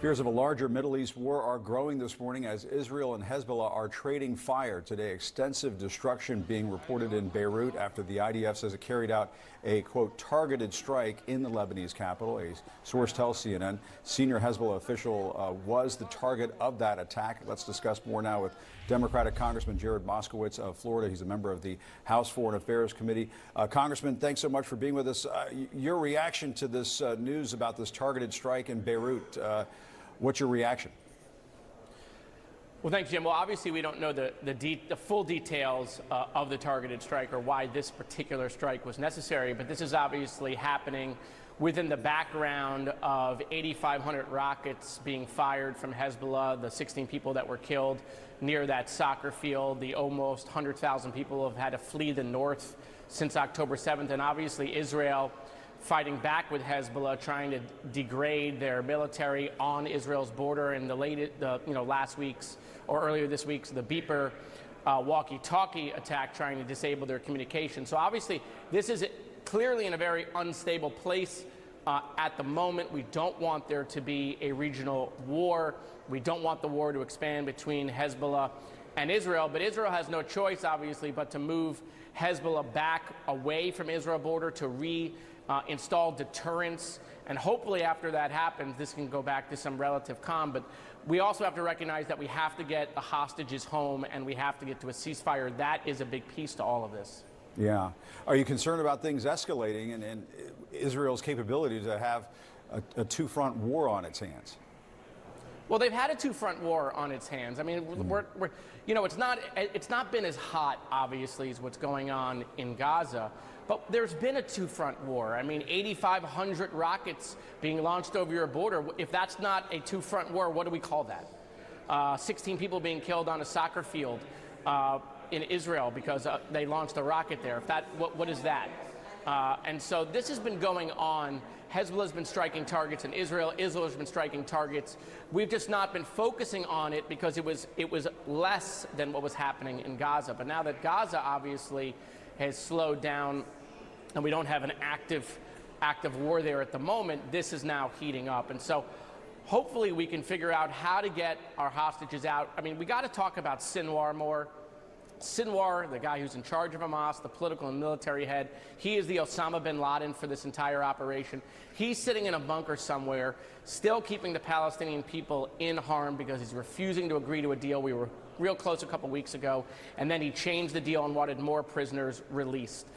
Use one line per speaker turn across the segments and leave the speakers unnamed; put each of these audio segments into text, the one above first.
Fears of a larger Middle East war are growing this morning as Israel and Hezbollah are trading fire today. Extensive destruction being reported in Beirut after the IDF says it carried out a, quote, targeted strike in the Lebanese capital. A source tells CNN senior Hezbollah official was the target of that attack. Let's discuss more now with Democratic Congressman Jared Moskowitz of Florida. He's a member of the House Foreign Affairs Committee. Congressman, thanks so much for being with us. Your reaction to this news about this targeted strike in Beirut, what's your reaction?
Well, thanks, Jim. Well, obviously, we don't know the full details of the targeted strike or why this particular strike was necessary, but this is obviously happening within the background of 8,500 rockets being fired from Hezbollah, the 16 people that were killed near that soccer field, the almost 100,000 people have had to flee the north since October 7th, and obviously Israel fighting back with Hezbollah, trying to degrade their military on Israel's border. In last week's or earlier this week's the beeper walkie-talkie attack, trying to disable their communication. So obviously, this is clearly in a very unstable place at the moment. We don't want there to be a regional war. We don't want the war to expand between Hezbollah and Israel. But Israel has no choice, obviously, but to move Hezbollah back away from Israel border to install deterrence, and hopefully after that happens, this can go back to some relative calm. But we also have to recognize that we have to get the hostages home, and we have to get to a ceasefire. That is a big piece to all of this.
Yeah. Are you concerned about things escalating and Israel's capability to have a two-front war on its hands?
Well, they've had a two-front war on its hands. I mean, it's not been as hot, obviously, as what's going on in Gaza. But there's been a two-front war. I mean, 8,500 rockets being launched over your border. If that's not a two-front war, what do we call that? 16 people being killed on a soccer field in Israel because they launched a rocket there. What is that? And so this has been going on. Hezbollah's been striking targets in Israel. Israel's been striking targets. We've just not been focusing on it because it was less than what was happening in Gaza. But now that Gaza obviously has slowed down and we don't have an active war there at the moment, this is now heating up. And so hopefully we can figure out how to get our hostages out. I mean, we got to talk about Sinwar more. Sinwar, the guy who's in charge of Hamas, the political and military head, he is the Osama bin Laden for this entire operation. He's sitting in a bunker somewhere, still keeping the Palestinian people in harm because he's refusing to agree to a deal. We were real close a couple weeks ago, and then he changed the deal and wanted more prisoners released.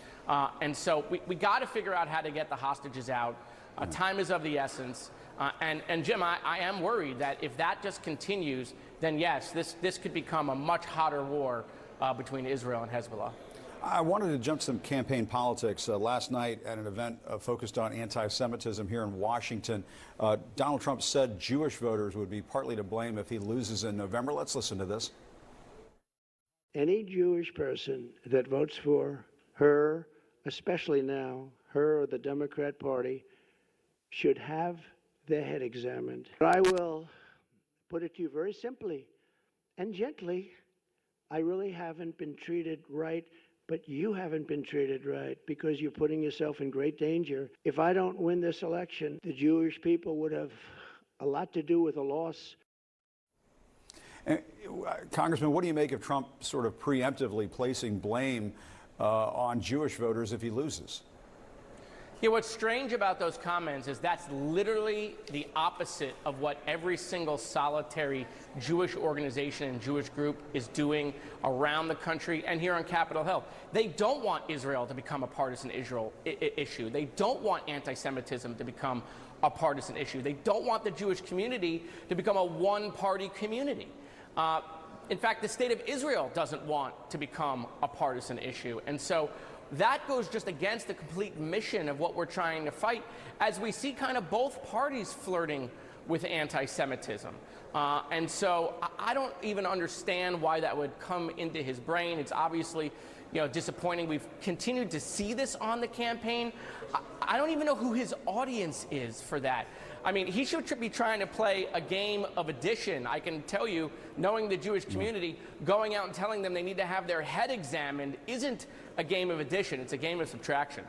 And so we got to figure out how to get the hostages out. Time is of the essence. And Jim, I am worried that if that just continues, then yes, this could become a much hotter war between Israel and Hezbollah.
I wanted to jump to some campaign politics. Last night at an event focused on anti-Semitism here in Washington, Donald Trump said Jewish voters would be partly to blame if he loses in November. Let's listen to this.
Any Jewish person that votes for her, especially now, her or the Democrat Party, should have their head examined. But I will put it to you very simply and gently. I really haven't been treated right, but you haven't been treated right because you're putting yourself in great danger. If I don't win this election, the Jewish people would have a lot to do with the loss.
Congressman, what do you make of Trump sort of preemptively placing blame on Jewish voters if he loses?
Yeah, what's strange about those comments is that's literally the opposite of what every single solitary Jewish organization and Jewish group is doing around the country and here on Capitol Hill. They don't want Israel to become a partisan issue. They don't want anti-Semitism to become a partisan issue. They don't want the Jewish community to become a one-party community. In fact, the state of Israel doesn't want to become a partisan issue. And so that goes just against the complete mission of what we're trying to fight, as we see kind of both parties flirting with anti-Semitism. And so I don't even understand why that would come into his brain. It's obviously, disappointing. We've continued to see this on the campaign. I don't even know who his audience is for that. I mean, he should be trying to play a game of addition. I can tell you, knowing the Jewish community, going out and telling them they need to have their head examined isn't a game of addition. It's a game of subtraction.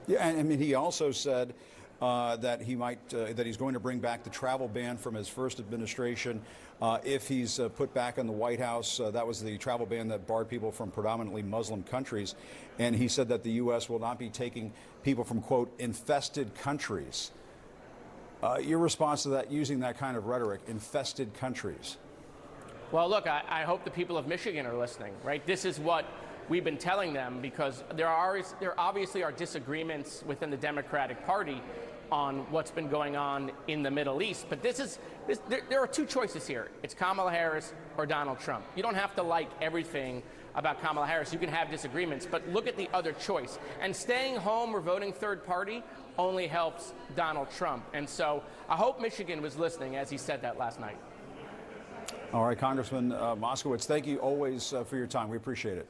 Yeah, and I mean, he also said that he's going to bring back the travel ban from his first administration if he's put back in the White House. That was the travel ban that barred people from predominantly Muslim countries. And he said that the U.S. will not be taking people from, quote, infested countries. Your response to that, using that kind of rhetoric, infested countries?
Well, look, I hope the people of Michigan are listening, right? This is what we've been telling them, because there obviously are disagreements within the Democratic Party on what's been going on in the Middle East. But there are two choices here. It's Kamala Harris or Donald Trump. You don't have to like everything about Kamala Harris. You can have disagreements, but look at the other choice. And staying home or voting third party only helps Donald Trump. And so I hope Michigan was listening as he said that last night.
All right, Congressman Moskowitz, thank you always for your time. We appreciate it.